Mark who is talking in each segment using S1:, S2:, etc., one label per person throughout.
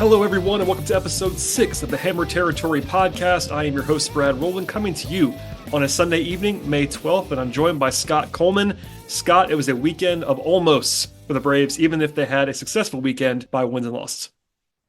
S1: Hello, everyone, and welcome to episode 6 of the Hammer Territory podcast. I am your host, Brad Rowland, coming to you on a Sunday evening, May 12th, and I'm joined by Scott Coleman. Scott, it was a weekend of almost for the Braves, even if they had a successful weekend by wins and losses.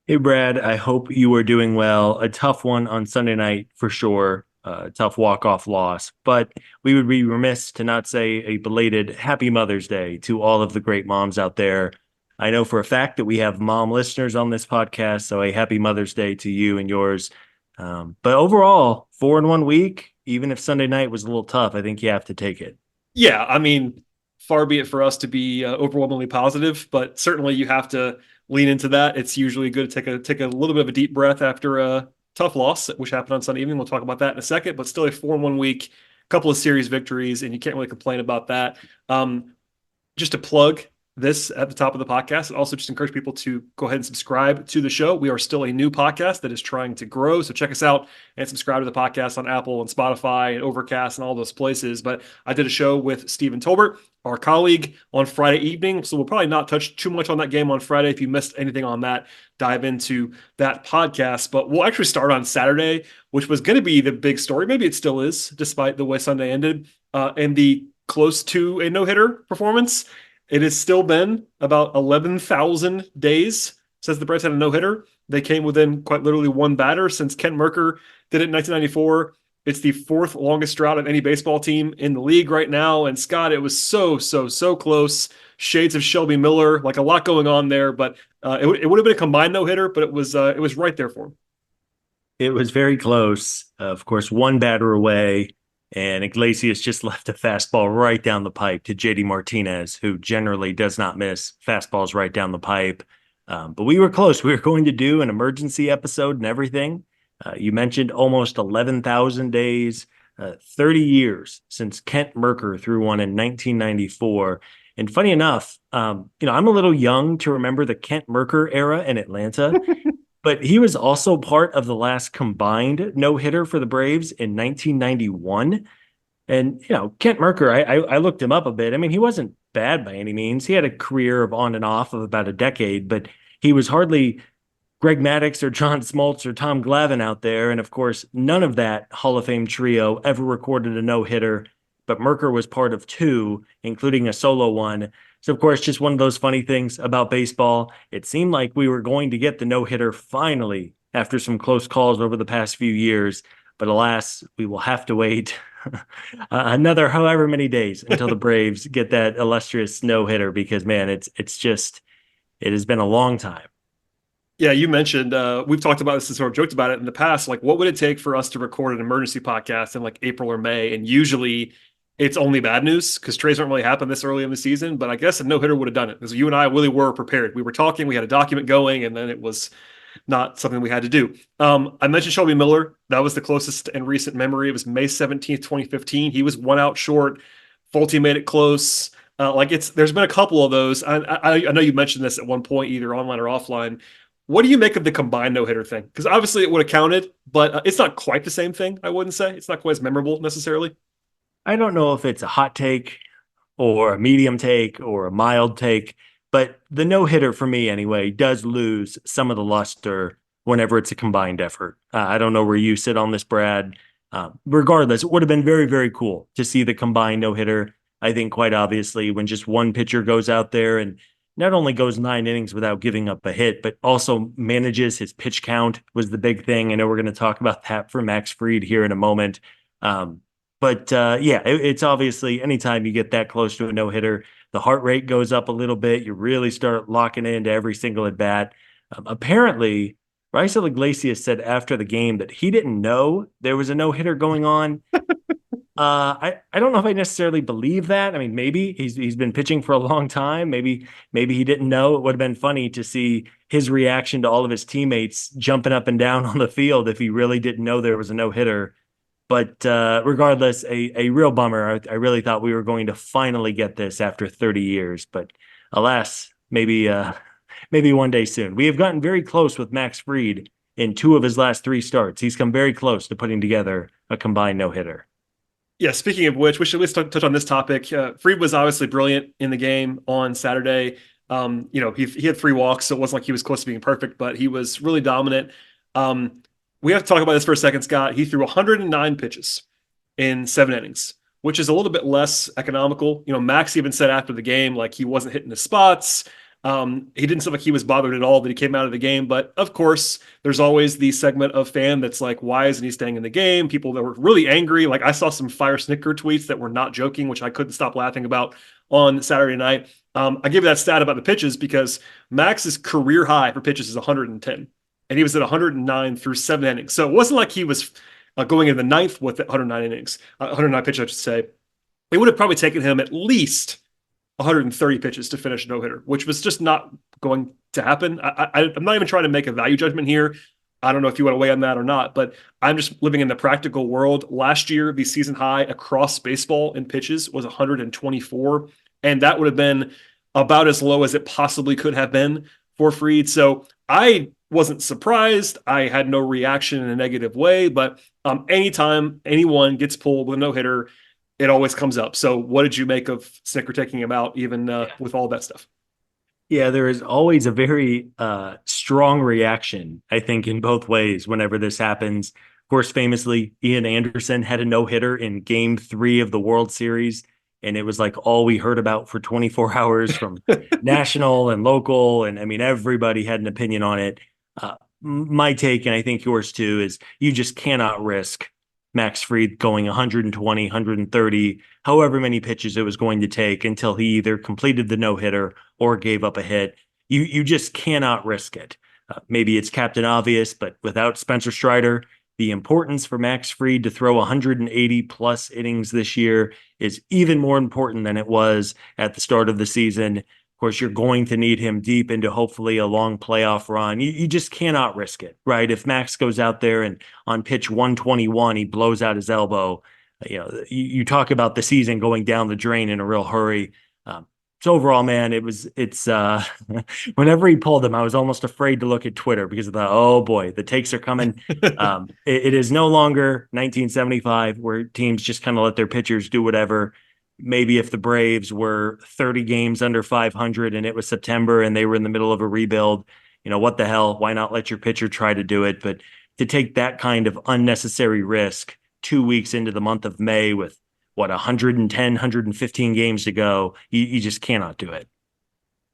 S2: Hey, Brad, I hope you are doing well. A tough one on Sunday night for sure. Tough walk-off loss, but we would be remiss to not say a belated Happy Mother's Day to all of the great moms out there. I know for a fact that we have mom listeners on this podcast, so a happy Mother's Day to you and yours. But overall, 4-1 week, even if Sunday night was a little tough, I think you have to take it.
S1: Yeah, I mean, far be it for us to be overwhelmingly positive, but certainly you have to lean into that. It's usually good to take a little bit of a deep breath after a tough loss, which happened on Sunday evening. We'll talk about that in a second, but still a 4-1 week, couple of series victories, and you can't really complain about that. Just to plug this at the top of the podcast, and also just encourage people to go ahead and subscribe to the show. We are still a new podcast that is trying to grow, so check us out and subscribe to the podcast on Apple and Spotify and Overcast and all those places. But I did a show with Stephen Tolbert, our colleague, on Friday evening, so we'll probably not touch too much on that game on Friday. If you missed anything on that, dive into that podcast. But we'll actually start on Saturday, which was going to be the big story. Maybe it still is, despite the way Sunday ended, and the close to a no-hitter performance. It has still been about 11,000 days since the Braves had a no-hitter. They came within quite literally one batter since Kent Mercker did it in 1994. It's the fourth longest drought of any baseball team in the league right now. And Scott, it was so close. Shades of Shelby Miller, like a lot going on there. But it would have been a combined no-hitter, but it was right there for him.
S2: It was very close. Of course, one batter away. And Iglesias just left a fastball right down the pipe to JD Martinez, who generally does not miss fastballs right down the pipe. But we were close. We were going to do an emergency episode and everything. You mentioned almost 11,000 days, 30 years since Kent Mercker threw one in 1994. And funny enough, I'm a little young to remember the Kent Mercker era in Atlanta. But he was also part of the last combined no-hitter for the Braves in 1991. And, Kent Mercker, I looked him up a bit. I mean, he wasn't bad by any means. He had a career of on and off of about a decade, but he was hardly Greg Maddux or John Smoltz or Tom Glavine out there. And, of course, none of that Hall of Fame trio ever recorded a no-hitter, but Mercker was part of two, including a solo one. So, of course, just one of those funny things about baseball. It seemed like we were going to get the no-hitter finally after some close calls over the past few years. But alas, we will have to wait another however many days until the Braves get that illustrious no-hitter because, man, it has been a long time.
S1: Yeah, you mentioned, we've talked about this and sort of joked about it in the past. Like, what would it take for us to record an emergency podcast in like April or May? And usually it's only bad news because trades don't really happen this early in the season. But I guess a no-hitter would have done it because you and I really were prepared. We were talking, we had a document going, and then it was not something we had to do. I mentioned Shelby Miller. That was the closest in recent memory. It was May 17th, 2015. He was one out short. Fulte made it close. There's been a couple of those. I know you mentioned this at one point, either online or offline. What do you make of the combined no-hitter thing? Because obviously it would have counted, but it's not quite the same thing, I wouldn't say. It's not quite as memorable necessarily.
S2: I don't know if it's a hot take or a medium take or a mild take, but the no-hitter for me anyway does lose some of the luster whenever it's a combined effort. I don't know where you sit on this, Brad. Regardless, it would have been very, very cool to see the combined no-hitter. I think quite obviously when just one pitcher goes out there and not only goes 9 innings without giving up a hit, but also manages his pitch count was the big thing. I know we're going to talk about that for Max Fried here in a moment. It's obviously anytime you get that close to a no-hitter, the heart rate goes up a little bit. You really start locking into every single at-bat. Apparently, Raisel Iglesias said after the game that he didn't know there was a no-hitter going on. I don't know if I necessarily believe that. I mean, maybe he's been pitching for a long time. Maybe he didn't know. It would have been funny to see his reaction to all of his teammates jumping up and down on the field if he really didn't know there was a no-hitter. But regardless, a real bummer. I really thought we were going to finally get this after 30 years. But alas, maybe one day soon. We have gotten very close with Max Fried in 2 of his last 3 starts. He's come very close to putting together a combined no-hitter.
S1: Yeah, speaking of which, we should at least touch on this topic. Fried was obviously brilliant in the game on Saturday. He had 3 walks, so it wasn't like he was close to being perfect, but he was really dominant. We have to talk about this for a second, Scott. He threw 109 pitches in 7 innings, which is a little bit less economical. Max even said after the game, like he wasn't hitting the spots. He didn't seem like he was bothered at all that he came out of the game. But of course, there's always the segment of fan that's like, why isn't he staying in the game? People that were really angry. Like I saw some fire snicker tweets that were not joking, which I couldn't stop laughing about on Saturday night. I give you that stat about the pitches because Max's career high for pitches is 110, and he was at 109 through 7 innings. So it wasn't like he was going in the ninth with 109 innings, 109 pitches, I should say. It would have probably taken him at least 130 pitches to finish a no hitter, which was just not going to happen. I'm not even trying to make a value judgment here. I don't know if you want to weigh on that or not, but I'm just living in the practical world. Last year, the season high across baseball in pitches was 124, and that would have been about as low as it possibly could have been for Fried. So I wasn't surprised. I had no reaction in a negative way, but anytime anyone gets pulled with a no hitter, it always comes up. So, what did you make of Snicker taking him out, even with all that stuff?
S2: Yeah, there is always a very strong reaction, I think, in both ways whenever this happens. Of course, famously, Ian Anderson had a no-hitter in Game 3 of the World Series, and it was like all we heard about for 24 hours from national and local. And I mean, everybody had an opinion on it. My take, and I think yours too, is you just cannot risk Max Fried going 120, 130, however many pitches it was going to take until he either completed the no-hitter or gave up a hit. You just cannot risk it. Maybe it's Captain Obvious, but without Spencer Strider, the importance for Max Fried to throw 180 plus innings this year is even more important than it was at the start of the season. Of course, you're going to need him deep into hopefully a long playoff run. You just cannot risk it, right? If Max goes out there and on pitch 121, he blows out his elbow, you talk about the season going down the drain in a real hurry. So overall, man, it's whenever he pulled him, I was almost afraid to look at Twitter because of the, oh boy, the takes are coming. It is no longer 1975 where teams just kind of let their pitchers do whatever. Maybe if the Braves were 30 games under 500 and it was September and they were in the middle of a rebuild, what the hell? Why not let your pitcher try to do it? But to take that kind of unnecessary risk 2 weeks into the month of May with 110, 115 games to go, you just cannot do it.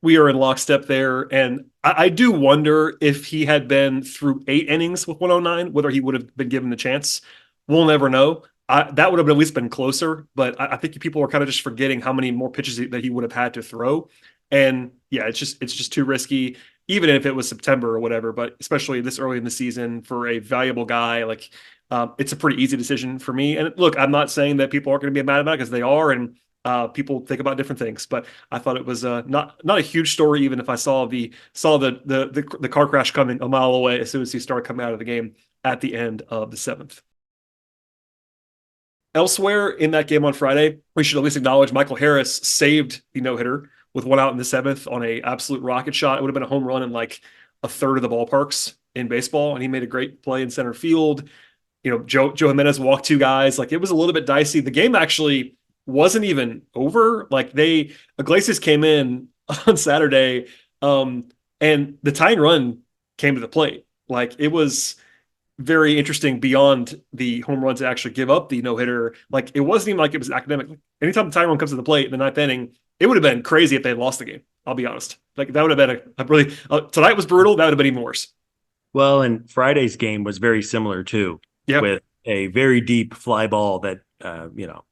S1: We are in lockstep there. And I do wonder if he had been through 8 innings with 109, whether he would have been given the chance. We'll never know. That would have at least been closer, but I think people are kind of just forgetting how many more pitches that he would have had to throw. And yeah, it's just too risky, even if it was September or whatever, but especially this early in the season for a valuable guy, like it's a pretty easy decision for me. And look, I'm not saying that people aren't going to be mad about it because they are, and people think about different things. But I thought it was not a huge story, even if I saw the car crash coming a mile away as soon as he started coming out of the game at the end of the seventh. Elsewhere in that game on Friday, we should at least acknowledge Michael Harris saved the no hitter with one out in the seventh on a absolute rocket shot. It would have been a home run in like a third of the ballparks in baseball, and he made a great play in center field. Joe Jimenez walked 2 guys. Like it was a little bit dicey. The game actually wasn't even over. Like Iglesias came in on Saturday, and the tying run came to the plate. Like it was very interesting beyond the home runs to actually give up the no hitter. Like it wasn't even like it was academic. Anytime the tying run comes to the plate in the ninth inning, it would have been crazy if they had lost the game. I'll be honest. Like that would have been a really tonight was brutal. That would have been even worse.
S2: Well, and Friday's game was very similar too,
S1: Yeah.
S2: with a very deep fly ball that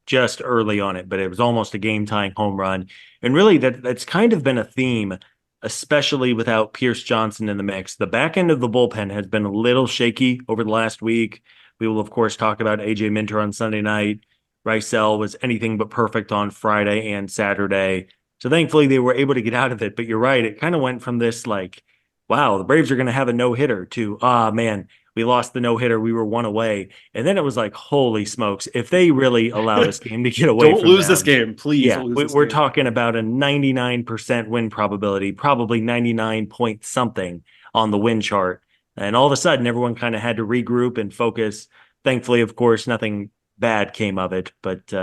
S2: just early on it, but it was almost a game tying home run. And really that's kind of been a theme, especially without Pierce Johnson in the mix. The back end of the bullpen has been a little shaky over the last week. We will, of course, talk about AJ Minter on Sunday night. Rysel was anything but perfect on Friday and Saturday. So thankfully they were able to get out of it. But you're right. It kind of went from this like, wow, the Braves are going to have a no-hitter to, man, we lost the no-hitter. We were one away. And then it was like, holy smokes, if they really allow this game to get away
S1: Don't
S2: from
S1: lose
S2: them,
S1: this game, please.
S2: yeah,
S1: Don't lose this
S2: we're
S1: game.
S2: talking about a 99% win probability, probably 99 point something on the win chart. And all of a sudden, everyone kind of had to regroup and focus. Thankfully, of course, nothing bad came of it. But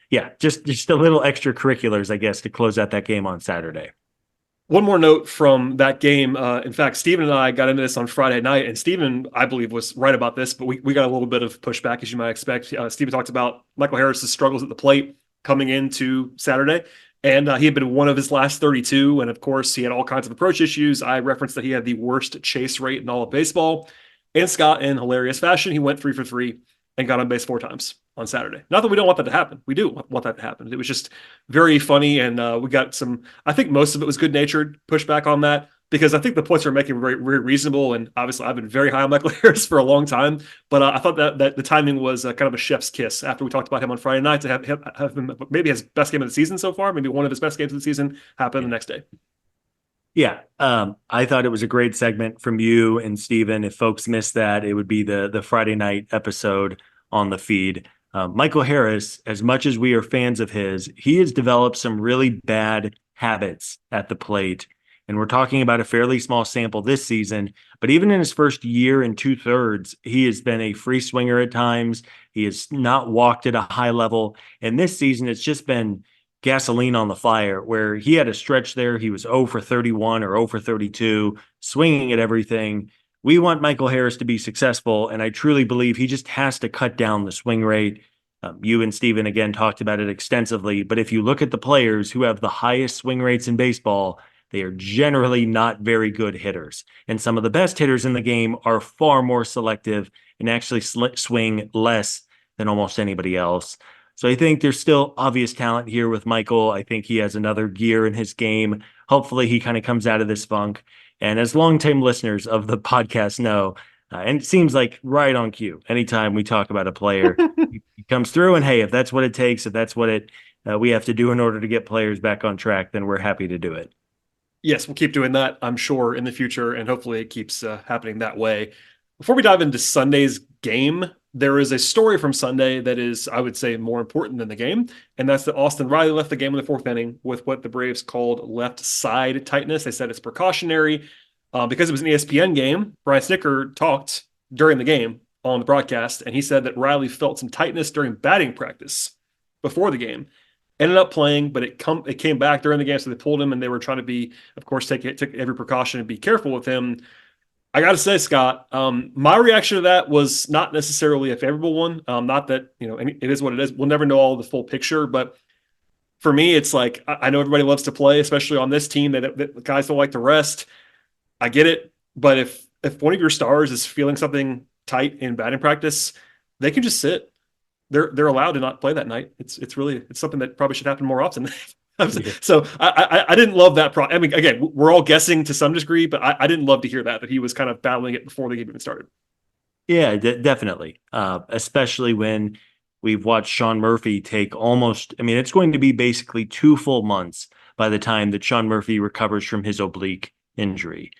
S2: yeah, just a little extracurriculars, I guess, to close out that game on Saturday.
S1: One more note from that game. In fact, Steven and I got into this on Friday night, and Steven, I believe, was right about this, but we got a little bit of pushback, as you might expect. Steven talked about Michael Harris's struggles at the plate coming into Saturday, and he had been one of his last 32, and of course, he had all kinds of approach issues. I referenced that he had the worst chase rate in all of baseball. And Scott, in hilarious fashion, he went 3 for 3 and got on base 4 times on Saturday. Not that we don't want that to happen. We do want that to happen. It was just very funny, and we got some. I think most of it was good natured pushback on that because I think the points we're making were very, very reasonable. And obviously, I've been very high on Michael Harris for a long time, but I thought that the timing was kind of a chef's kiss after we talked about him on Friday night to have him maybe his best game of the season so far, maybe one of his best games of the season happen the next day.
S2: Yeah, I thought it was a great segment from you and Steven. If folks missed that, it would be the Friday night episode on the feed. Michael Harris, as much as we are fans of his, he has developed some really bad habits at the plate. And we're talking about a fairly small sample this season, but even in his first year and 2/3, he has been a free swinger at times. He has not walked at a high level. And this season, it's just been gasoline on the fire, where he had a stretch there. He was 0 for 31 or 0 for 32, swinging at everything. We want Michael Harris to be successful, and I truly believe he just has to cut down the swing rate. You and Steven, again, talked about it extensively, but if you look at the players who have the highest swing rates in baseball, they are generally not very good hitters. And some of the best hitters in the game are far more selective and actually swing less than almost anybody else. So I think there's still obvious talent here with Michael. I think he has another gear in his game. Hopefully he kind of comes out of this funk. And as longtime listeners of the podcast know, and it seems like right on cue, anytime we talk about a player, he comes through and, hey, if that's what it takes, if that's what we have to do in order to get players back on track, then we're happy to do it.
S1: Yes, we'll keep doing that, I'm sure, in the future, and hopefully it keeps happening that way. Before we dive into Sunday's game, there is a story from Sunday that is, I would say, more important than the game, and that's that Austin Riley left the game in the fourth inning with what the Braves called left side tightness. They said it's precautionary because it was an ESPN game. Brian Snicker talked during the game on the broadcast, and he said that Riley felt some tightness during batting practice before the game. Ended up playing, but it came back during the game, so they pulled him, and they were trying to be, of course, took every precaution and be careful with him. I got to say, Scott, my reaction to that was not necessarily a favorable one. Not that it is what it is. We'll never know all the full picture, but for me, it's like I know everybody loves to play, especially on this team that guys don't like to rest. I get it, but if one of your stars is feeling something tight in batting practice, they can just sit. They're allowed to not play that night. It's really something that probably should happen more often. So I didn't love that. I mean, again, we're all guessing to some degree, but I didn't love to hear that he was kind of battling it before the game even started.
S2: Yeah, definitely. Especially when we've watched Sean Murphy take almost, I mean, it's going to be basically 2 full months by the time that Sean Murphy recovers from his oblique injury.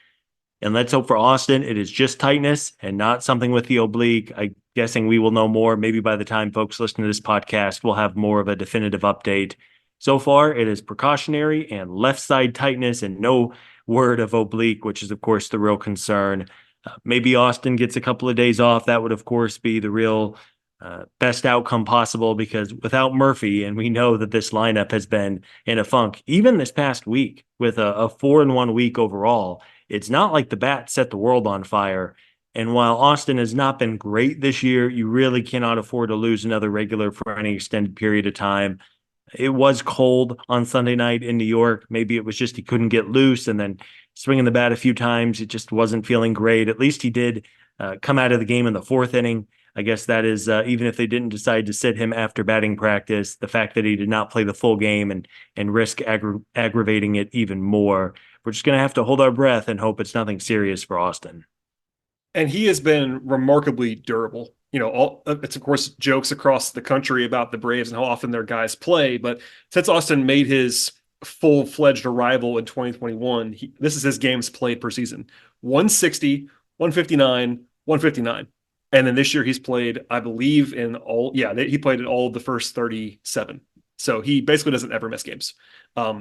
S2: And let's hope for Austin, it is just tightness and not something with the oblique. I'm guessing we will know more. Maybe by the time folks listen to this podcast, we'll have more of a definitive update. So far, it is precautionary and left side tightness and no word of oblique, which is, of course, the real concern. Maybe Austin gets a couple of days off. That would, of course, be the real best outcome possible, because without Murphy, and we know that this lineup has been in a funk, even this past week with a 4-1 week overall, it's not like the bat set the world on fire. And while Austin has not been great this year, you really cannot afford to lose another regular for any extended period of time. It was cold on Sunday night in New York. Maybe it was just he couldn't get loose, and then swinging the bat a few times, it just wasn't feeling great. At least he did come out of the game in the fourth inning. I guess that is, even if they didn't decide to sit him after batting practice, the fact that he did not play the full game and risk aggravating it even more. We're just going to have to hold our breath and hope it's nothing serious for Austin.
S1: And he has been remarkably durable. It's of course jokes across the country about the Braves and how often their guys play, but since Austin made his full-fledged arrival in 2021, this is his games played per season: 160, 159, 159. And then this year he's played, I believe, he played in all of the first 37. So he basically doesn't ever miss games.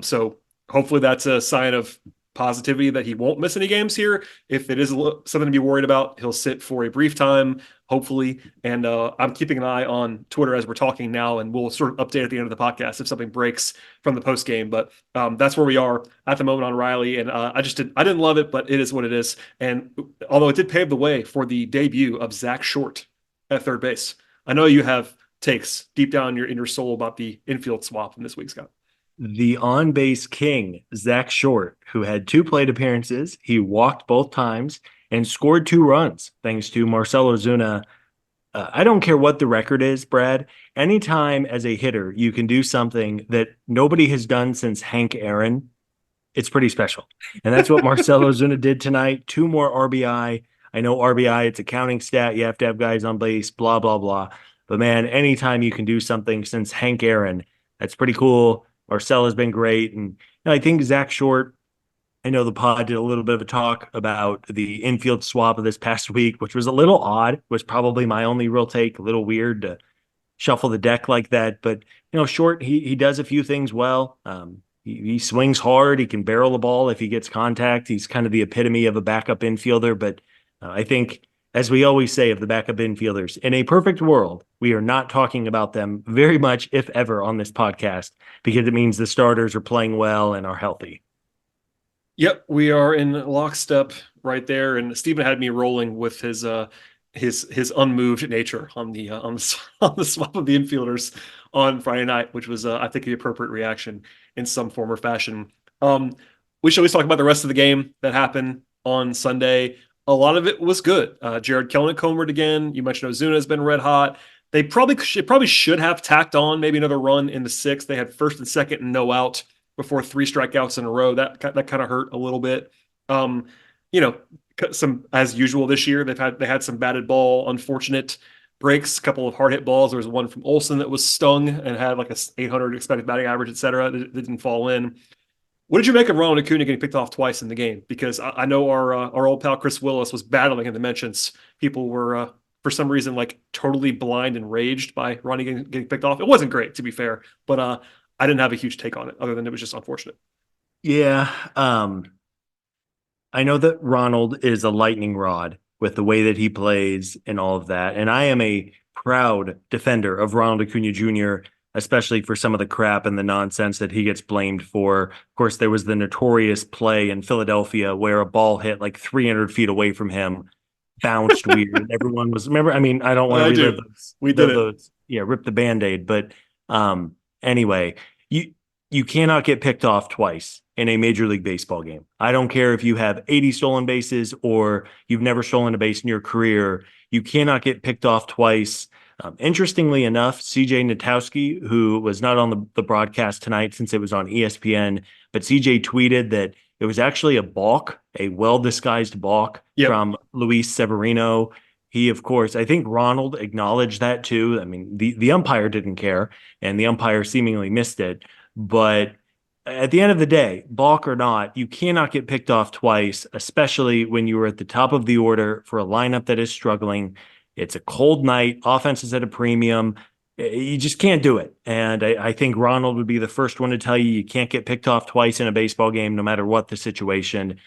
S1: So hopefully that's a sign of positivity that he won't miss any games here. If it is something to be worried about, he'll sit for a brief time, hopefully. And I'm keeping an eye on Twitter as we're talking now, and we'll sort of update at the end of the podcast if something breaks from the post game. But that's where we are at the moment on Riley. And I didn't love it, but it is what it is. And although it did pave the way for the debut of Zach Short at third base, I know you have takes deep down in your soul about the infield swap in this week, Scott.
S2: The on base king, Zach Short, who had 2 plate appearances. He walked both times and scored 2 runs thanks to Marcell Ozuna. I don't care what the record is, Brad. Anytime as a hitter you can do something that nobody has done since Hank Aaron, it's pretty special. And that's what Marcell Ozuna did tonight. 2 more RBI. I know RBI, it's a counting stat. You have to have guys on base, blah, blah, blah. But man, anytime you can do something since Hank Aaron, that's pretty cool. Marcell has been great. And I think Zach Short, I know the pod did a little bit of a talk about the infield swap of this past week, which was a little odd, was probably my only real take, a little weird to shuffle the deck like that. But, Short, he does a few things well. He swings hard. He can barrel the ball if he gets contact. He's kind of the epitome of a backup infielder. But I think, as we always say of the backup infielders, in a perfect world, we are not talking about them very much, if ever, on this podcast, because it means the starters are playing well and are healthy.
S1: Yep, we are in lockstep right there, and Stephen had me rolling with his unmoved nature on on the swap of the infielders on Friday night, which was I think the appropriate reaction in some form or fashion. We should always talk about the rest of the game that happened on Sunday. A lot of it was good. Jared Kelenic homered again. You mentioned Ozuna has been red hot. They probably should have tacked on maybe another run in the sixth. They had first and second and no out before 3 strikeouts in a row. That kind of hurt a little bit. Um, you know, some as usual this year. They had some batted ball, unfortunate breaks, a couple of hard hit balls. There was one from Olsen that was stung and had like a 800 expected batting average, etc. That didn't fall in. What did you make of Ronald Acuna getting picked off twice in the game? Because I know our old pal Chris Willis was battling in the mentions. People were for some reason like totally blind and raged by Ronnie getting picked off. It wasn't great, to be fair, but I didn't have a huge take on it other than it was just unfortunate.
S2: Yeah. I know that Ronald is a lightning rod with the way that he plays and all of that. And I am a proud defender of Ronald Acuna Jr., especially for some of the crap and the nonsense that he gets blamed for. Of course, there was the notorious play in Philadelphia where a ball hit like 300 feet away from him, bounced weird. Everyone was, remember, I mean, I don't want to relive those.
S1: We did
S2: those, yeah, rip the Band-Aid. But anyway, you cannot get picked off twice in a Major League Baseball game. I don't care if you have 80 stolen bases or you've never stolen a base in your career. You cannot get picked off twice. Interestingly enough, CJ Natowski, who was not on the broadcast tonight since it was on ESPN, but CJ tweeted that it was actually a balk, a well-disguised balk from Luis Severino. He, of course, I think Ronald acknowledged that too. I mean, the umpire didn't care, and the umpire seemingly missed it. But at the end of the day, balk or not, you cannot get picked off twice, especially when you are at the top of the order for a lineup that is struggling. It's a cold night. Offense is at a premium. You just can't do it. And I think Ronald would be the first one to tell you can't get picked off twice in a baseball game, no matter what the situation.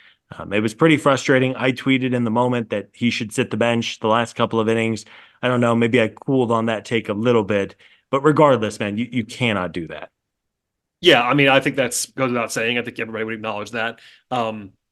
S2: It was pretty frustrating. I tweeted in the moment that he should sit the bench the last couple of innings. I don't know. Maybe I cooled on that take a little bit. But regardless, man, you cannot do that.
S1: Yeah, I mean, I think that's goes without saying. I think everybody would acknowledge that.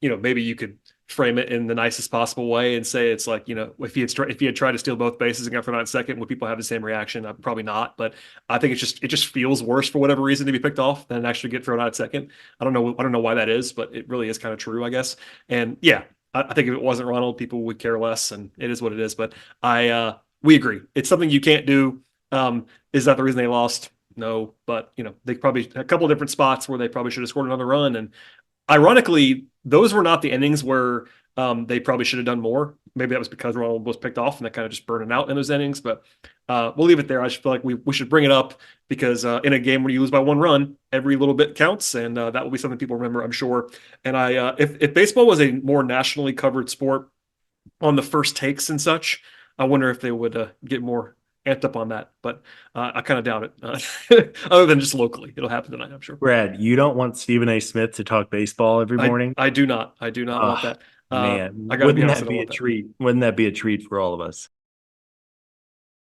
S1: Maybe you could frame it in the nicest possible way and say it's like, if he had tried to steal both bases and got thrown out in second, would people have the same reaction? Probably not. But I think it just feels worse for whatever reason to be picked off than actually get thrown out at second. I don't know why that is, but it really is kind of true, I guess. And yeah, I think if it wasn't Ronald, people would care less, and it is what it is. But we agree, it's something you can't do. Is that the reason they lost? No, but they probably a couple of different spots where they probably should have scored another run. And ironically, those were not the innings where they probably should have done more. Maybe that was because Ronald was picked off and that kind of just burned it out in those innings. But we'll leave it there. I just feel like we should bring it up because in a game where you lose by one run, every little bit counts, and that will be something people remember, I'm sure. And if baseball was a more nationally covered sport on the first takes and such, I wonder if they would get more amped up on that, but I kind of doubt it. Other than just locally, it'll happen tonight, I'm sure.
S2: Brad, you don't want Stephen A. Smith to talk baseball every morning?
S1: I do not. I do not want
S2: Oh,
S1: that.
S2: man.
S1: I got to be
S2: Wouldn't
S1: honest, I
S2: that
S1: don't
S2: be a
S1: want that.
S2: treat? Wouldn't that be a treat for all of us?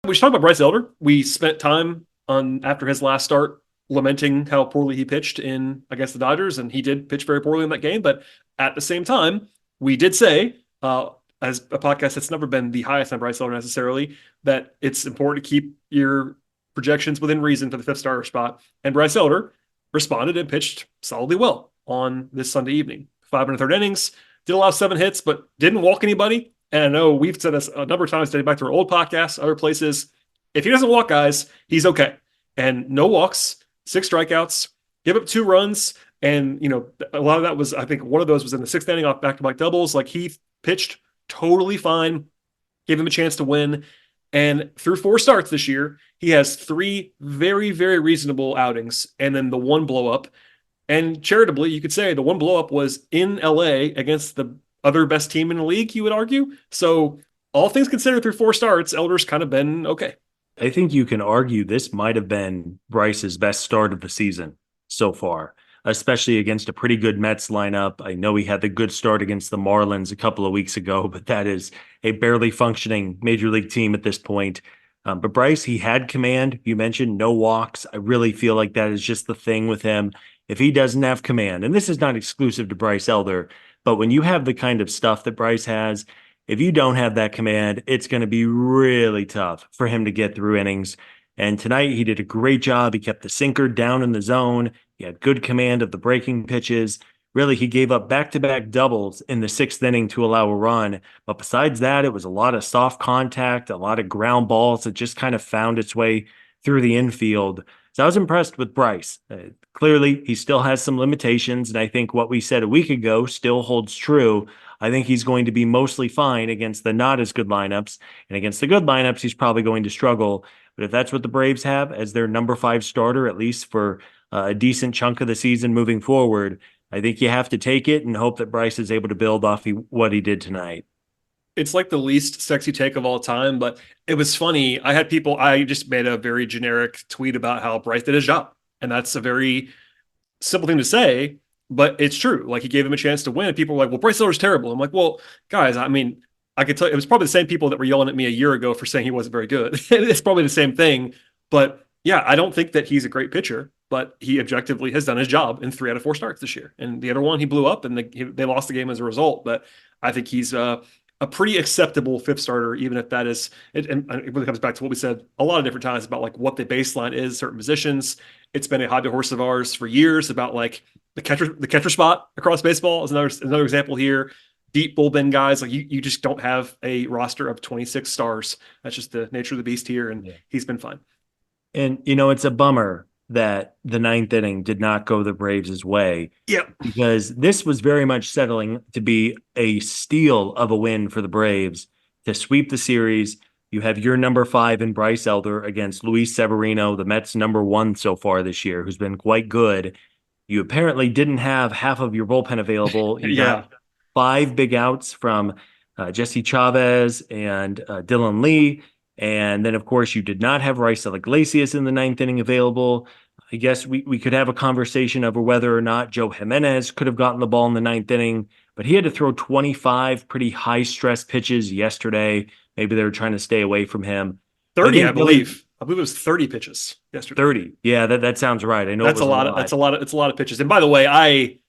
S1: We should talk about Bryce Elder. We spent time on after his last start lamenting how poorly he pitched in against the Dodgers, and he did pitch very poorly in that game. But at the same time, we did say, as a podcast that's never been the highest on Bryce Elder necessarily, that it's important to keep your projections within reason for the fifth starter spot. And Bryce Elder responded and pitched solidly well on this Sunday evening. 5 1/3 innings, did allow 7 hits, but didn't walk anybody. And I know we've said this a number of times, dating back to our old podcasts, other places. If he doesn't walk guys, he's okay. And no walks, 6 strikeouts, give up 2 runs. And, a lot of that was, I think one of those was in the sixth inning off back-to-back doubles. Like he pitched totally fine, gave him a chance to win. And through 4 starts this year, he has 3 very, very reasonable outings and then the one blow up. And charitably, you could say the one blow up was in LA against the other best team in the league, you would argue. So, all things considered, through 4 starts, Elder's kind of been okay.
S2: I think you can argue this might have been Bryce's best start of the season so far, especially against a pretty good Mets lineup. I know he had the good start against the Marlins a couple of weeks ago, but that is a barely functioning major league team at this point. But Bryce, he had command. You mentioned no walks. I really feel like that is just the thing with him. If he doesn't have command, and this is not exclusive to Bryce Elder, but when you have the kind of stuff that Bryce has, if you don't have that command, it's going to be really tough for him to get through innings. And tonight he did a great job. He kept the sinker down in the zone. He had good command of the breaking pitches. Really, he gave up back-to-back doubles in the sixth inning to allow a run. But besides that, it was a lot of soft contact, a lot of ground balls that just kind of found its way through the infield. So I was impressed with Bryce. Clearly, he still has some limitations, and I think what we said a week ago still holds true. I think he's going to be mostly fine against the not as good lineups, and against the good lineups, he's probably going to struggle. But if that's what the Braves have as their number 5 starter, at least for a decent chunk of the season moving forward, I think you have to take it and hope that Bryce is able to build off what he did tonight.
S1: It's like the least sexy take of all time, but it was funny. I just made a very generic tweet about how Bryce did his job. And that's a very simple thing to say, but it's true. Like he gave him a chance to win. And people were like, well, Bryce Hiller's terrible. I'm like, well, guys, I mean, I could tell you, it was probably the same people that were yelling at me a year ago for saying he wasn't very good. It's probably the same thing. But yeah, I don't think that he's a great pitcher, but he objectively has done his job in 3 out of 4 starts this year. And the other one, he blew up and they lost the game as a result. But I think he's a pretty acceptable fifth starter, even if that is, and it really comes back to what we said a lot of different times about like what the baseline is, certain positions. It's been a hobby horse of ours for years about like the catcher spot across baseball is another example here. Deep bullpen guys, like you just don't have a roster of 26 stars. That's just the nature of the beast here, and he's been fine.
S2: And, it's a bummer that the ninth inning did not go the Braves' way.
S1: Yeah.
S2: Because this was very much settling to be a steal of a win for the Braves to sweep the series. You have your number 5 in Bryce Elder against Luis Severino, the Mets' number 1 so far this year, who's been quite good. You apparently didn't have half of your bullpen available. You got 5 big outs from Jesse Chavez and Dylan Lee. And then, of course, you did not have Raisel Iglesias in the ninth inning available. I guess we could have a conversation over whether or not Joe Jimenez could have gotten the ball in the ninth inning, but he had to throw 25 pretty high-stress pitches yesterday. Maybe they were trying to stay away from him.
S1: 30, I believe. I believe it was 30 pitches yesterday.
S2: 30. Yeah, that sounds right. I know
S1: that's a lot. That's a lot. It's a lot of pitches. And by the way,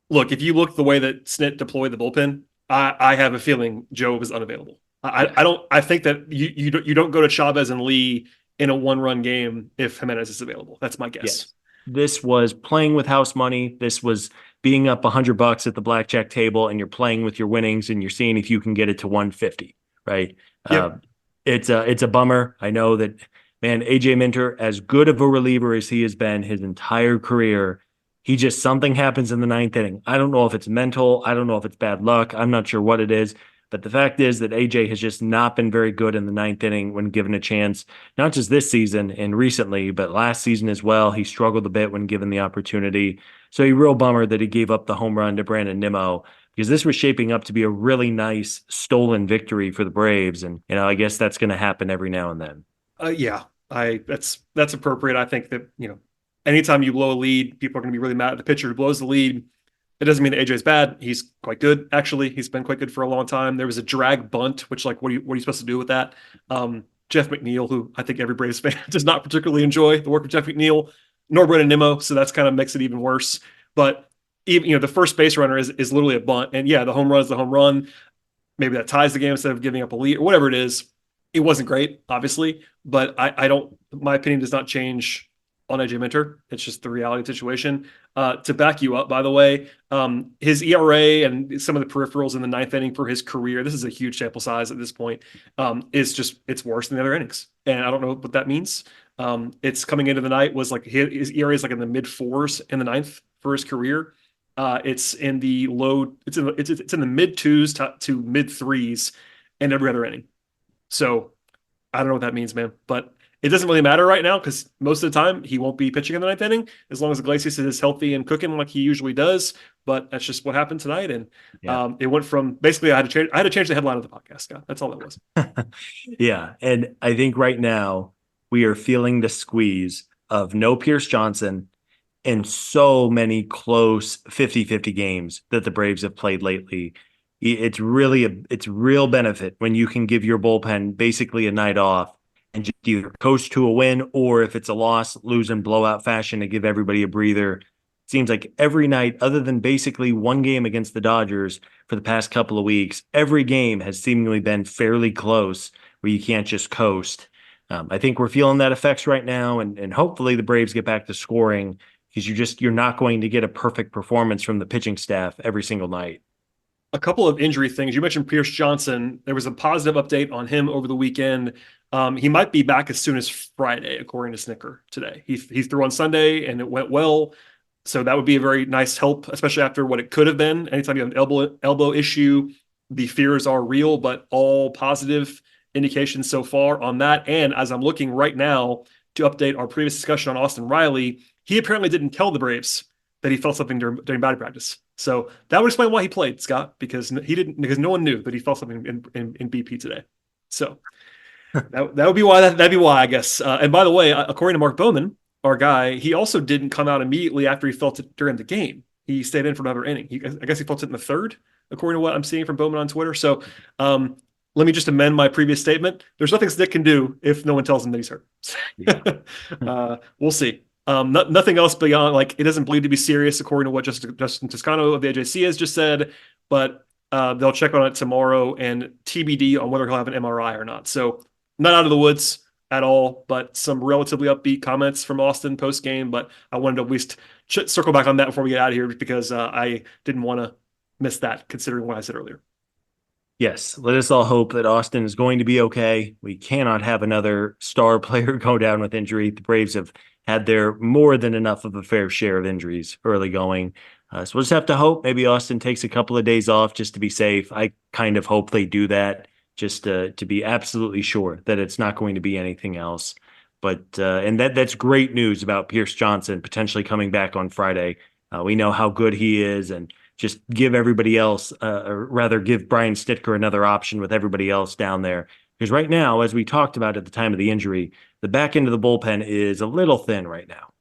S1: if you look the way that Snit deployed the bullpen, I have a feeling Joe was unavailable. I think that you don't go to Chavez and Lee in a 1-run game if Jimenez is available. That's my guess.
S2: Yes. This was playing with house money. This was being up $100 at the blackjack table, and you're playing with your winnings, and you're seeing if you can get it to 150. Right?
S1: Yep.
S2: It's a bummer. I know that, man. AJ Minter, as good of a reliever as he has been his entire career, something happens in the ninth inning. I don't know if it's mental. I don't know if it's bad luck. I'm not sure what it is. But the fact is that AJ has just not been very good in the ninth inning when given a chance, not just this season and recently, but last season as well. He struggled a bit when given the opportunity. So a real bummer that he gave up the home run to Brandon Nimmo, because this was shaping up to be a really nice stolen victory for the Braves. And, I guess that's going to happen every now and then.
S1: Yeah, I that's appropriate. I think that, anytime you blow a lead, people are going to be really mad at the pitcher who blows the lead. It doesn't mean that AJ's bad. He's quite good, actually. He's been quite good for a long time. There was a drag bunt, which, like, what are you supposed to do with that? Jeff McNeil, who I think every Braves fan does not particularly enjoy the work of Jeff McNeil, nor Brendan Nimmo, so that's kind of makes it even worse. But even, the first base runner is literally a bunt, and yeah, the home run is the home run. Maybe that ties the game instead of giving up a lead or whatever it is. It wasn't great, obviously, but I don't. My opinion does not change on AJ Minter. It's just the reality of the situation. To back you up, by the way, his ERA and some of the peripherals in the ninth inning for his career. This is a huge sample size at this point. Is just it's worse than the other innings, and I don't know what that means. It's coming into the night was like his ERA is like in the mid fours in the ninth for his career. It's in the low. It's in the mid twos to mid threes in every other inning. So I don't know what that means, man. But it doesn't really matter right now because most of the time he won't be pitching in the ninth inning as long as Iglesias is healthy and cooking like he usually does. But that's just what happened tonight, and
S2: Yeah.
S1: it went from basically I had to change the headline of the podcast, Scott. That's all that was.
S2: Yeah. And I think right now we are feeling the squeeze of no Pierce Johnson and so many close 50-50 games that the Braves have played lately. It's real benefit when you can give your bullpen basically a night off and just either coast to a win, or if it's a loss, lose in blowout fashion to give everybody a breather. Seems like every night, other than basically one game against the Dodgers for the past couple of weeks, every game has seemingly been fairly close where you can't just coast. I think we're feeling that effects right now, and hopefully the Braves get back to scoring because you're not going to get a perfect performance from the pitching staff every single night.
S1: A couple of injury things. You mentioned Pierce Johnson. There was a positive update on him over the weekend. He might be back as soon as Friday, according to Snicker today. He threw on Sunday and it went well. So that would be a very nice help, especially after what it could have been. Anytime you have an elbow issue, the fears are real, but all positive indications so far on that. And as I'm looking right now to update our previous discussion on Austin Riley, he apparently didn't tell the Braves that he felt something during batting practice. So that would explain why he played, Scott, because because no one knew that he felt something in BP today. So that would be why that'd be why, I guess. And by the way, according to Mark Bowman, our guy, he also didn't come out immediately after he felt it during the game. He stayed in for another inning. I guess he felt it in the third, according to what I'm seeing from Bowman on Twitter. So let me just amend my previous statement. There's nothing Stick can do if no one tells him that he's hurt.
S2: Yeah.
S1: We'll see. Nothing else beyond, like, it doesn't believe to be serious, according to what Justin Toscano of the AJC has just said, but they'll check on it tomorrow and TBD on whether he'll have an MRI or not. So not out of the woods at all, but some relatively upbeat comments from Austin post game. But I wanted to at least circle back on that before we get out of here because I didn't want to miss that considering what I said earlier.
S2: Yes, let us all hope that Austin is going to be okay. We cannot have another star player go down with injury. The Braves have had their more than enough of a fair share of injuries early going. So we'll just have to hope maybe Austin takes a couple of days off just to be safe. I kind of hope they do that just to be absolutely sure that it's not going to be anything else. But and that's great news about Pierce Johnson potentially coming back on Friday. We know how good he is, and just give everybody else, or rather give Brian Stitker another option with everybody else down there. Because right now, as we talked about at the time of the injury, the back end of the bullpen is a little thin right now.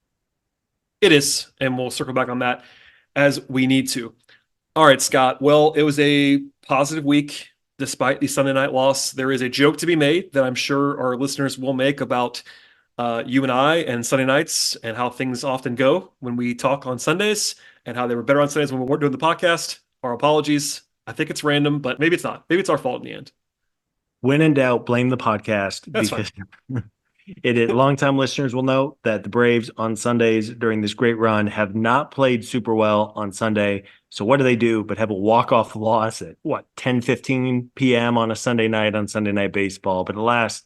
S1: It is, and we'll circle back on that as we need to. All right, Scott. Well, it was a positive week despite the Sunday night loss. There is a joke to be made that I'm sure our listeners will make about you and I and Sunday nights and how things often go when we talk on Sundays and how they were better on Sundays when we weren't doing the podcast. Our apologies. I think it's random, but maybe it's not. Maybe it's our fault in the end.
S2: When in doubt, blame the podcast
S1: That's fine.
S2: because longtime listeners will know that the Braves on Sundays during this great run have not played super well on Sunday. So what do but have a walk-off loss at 10:15 p.m. on a Sunday night on Sunday Night Baseball. But alas,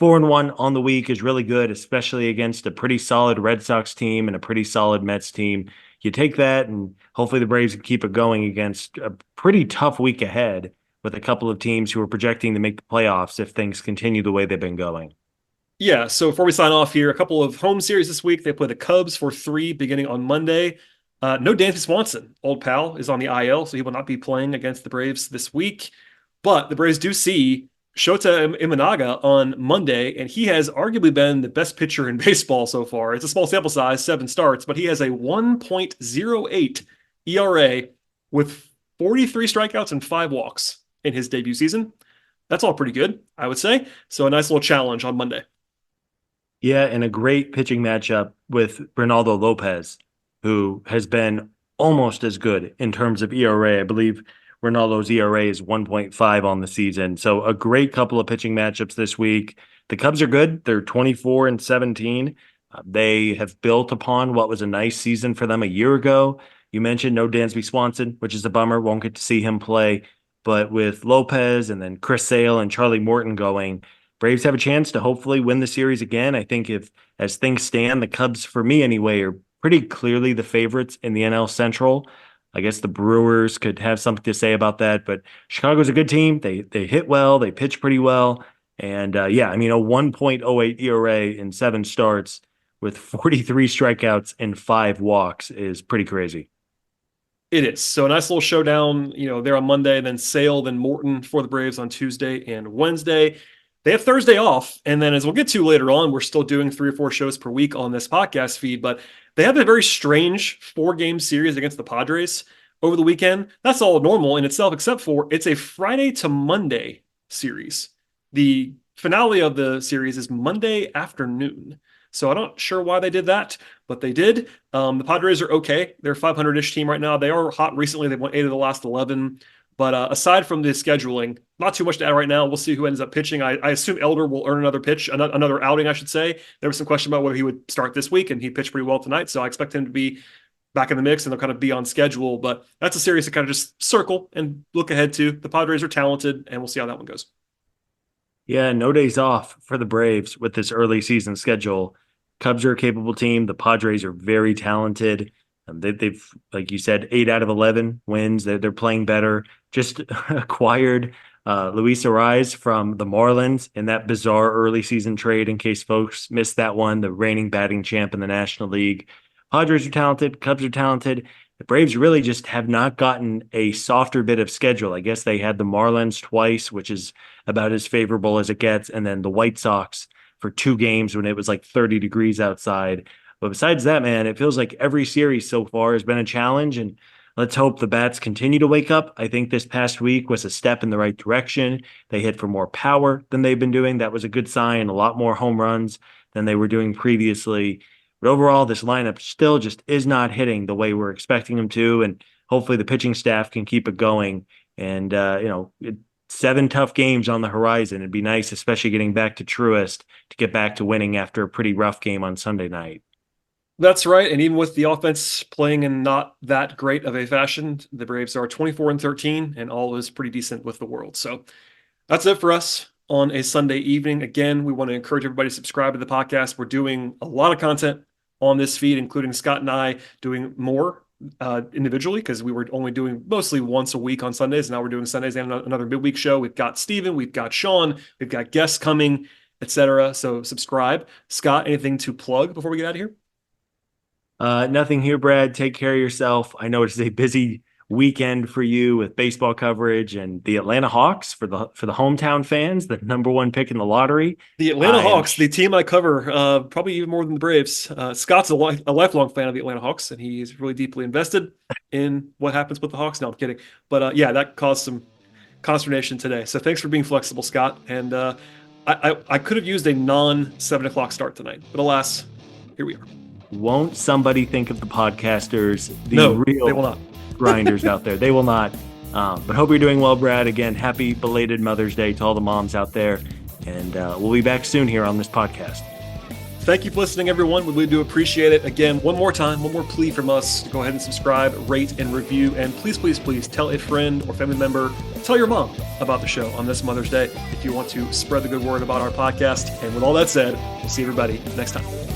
S2: 4-1 on the week is really good, especially against a pretty solid Red Sox team and a pretty solid Mets team. You take that, and hopefully the Braves can keep it going against a pretty tough week ahead with a couple of teams who are projecting to make the playoffs if things continue the way they've been going.
S1: Yeah, so before we sign off here, a couple of home series this week. They play the Cubs for 3 beginning on Monday. No Dansby Swanson. Old pal is on the IL, so he will not be playing against the Braves this week. But the Braves do see Shota Imanaga on Monday, and he has arguably been the best pitcher in baseball so far. It's a small sample size, 7 starts, but he has a 1.08 ERA with 43 strikeouts and 5 walks in his debut season. That's all pretty good, I would say. So a nice little challenge on Monday.
S2: Yeah, and a great pitching matchup with Ronaldo Lopez, who has been almost as good in terms of ERA. I believe Ronaldo's ERA is 1.5 on the season. So a great couple of pitching matchups this week. The Cubs are good. They're 24 and 17. They have built upon what was a nice season for them a year ago. You mentioned no Dansby Swanson, which is a bummer. Won't get to see him play. But with Lopez and then Chris Sale and Charlie Morton going, Braves have a chance to hopefully win the series again. I think if, as things stand, the Cubs, for me anyway, are pretty clearly the favorites in the NL Central. I guess the Brewers could have something to say about that, but Chicago's a good team. They hit well, they pitch pretty well, and yeah, I mean a 1.08 ERA in 7 starts with 43 strikeouts and 5 walks is pretty crazy.
S1: It is. So a nice little showdown, there on Monday, then Sale, then Morton for the Braves on Tuesday and Wednesday. They have Thursday off. And then as we'll get to later on, we're still doing 3 or 4 shows per week on this podcast feed, but they have a very strange 4-game series against the Padres over the weekend. That's all normal in itself, except for it's a Friday to Monday series. The finale of the series is Monday afternoon. So I'm not sure why they did that, but they did. The Padres are okay. They're a 500-ish team right now. They are hot recently. They've won 8 of the last 11. But aside from the scheduling, not too much to add right now. We'll see who ends up pitching. I assume Elder will earn another pitch, another outing, I should say. There was some question about whether he would start this week, and he pitched pretty well tonight. So I expect him to be back in the mix, and they'll kind of be on schedule. But that's a series to kind of just circle and look ahead to. The Padres are talented, and we'll see how that one goes.
S2: Yeah, no days off for the Braves with this early season schedule. Cubs are a capable team. The Padres are very talented. They've, like you said, 8 out of 11 wins. They're playing better. Just acquired Luis Ariz from the Marlins in that bizarre early season trade, in case folks missed that one, the reigning batting champ in the National League. Padres are talented. Cubs are talented. The Braves really just have not gotten a softer bit of schedule. I guess they had the Marlins twice, which is about as favorable as it gets, and then the White Sox for 2 games when it was like 30 degrees outside. But besides that, man, it feels like every series so far has been a challenge, and let's hope the bats continue to wake up. I think this past week was a step in the right direction. They hit for more power than they've been doing. That was a good sign. A lot more home runs than they were doing previously. But overall, this lineup still just is not hitting the way we're expecting them to, and hopefully the pitching staff can keep it going. And, 7 tough games on the horizon. It'd be nice, especially getting back to Truist, to get back to winning after a pretty rough game on Sunday night.
S1: That's right. And even with the offense playing in not that great of a fashion, the Braves are 24 and 13, and all is pretty decent with the world. So that's it for us on a Sunday evening. Again, we want to encourage everybody to subscribe to the podcast. We're doing a lot of content on this feed, including Scott and I doing more individually, because we were only doing mostly once a week on Sundays. Now we're doing Sundays and another midweek show. We've got Steven, we've got Sean, we've got guests coming, etc. So subscribe. Scott, anything to plug before we get out of here?
S2: Nothing here, Brad. Take care of yourself. I know it's a busy weekend for you with baseball coverage and the Atlanta Hawks for the hometown fans, the #1 pick in the lottery.
S1: The Atlanta Hawks, the team I cover, probably even more than the Braves. Scott's a lifelong fan of the Atlanta Hawks, and he's really deeply invested in what happens with the Hawks. No, I'm kidding. But yeah, that caused some consternation today. So thanks for being flexible, Scott. And I could have used a non-7 o'clock start tonight, but alas, here we are.
S2: Won't somebody think of the podcasters,
S1: No,
S2: real
S1: they will not.
S2: grinders out there? They will not. But hope you're doing well, Brad. Again, happy belated Mother's Day to all the moms out there. And we'll be back soon here on this podcast.
S1: Thank you for listening, everyone. We really do appreciate it. Again, one more plea from us. Go ahead and subscribe, rate, and review. And please, please, please tell a friend or family member, tell your mom about the show on this Mother's Day if you want to spread the good word about our podcast. And with all that said, we'll see everybody next time.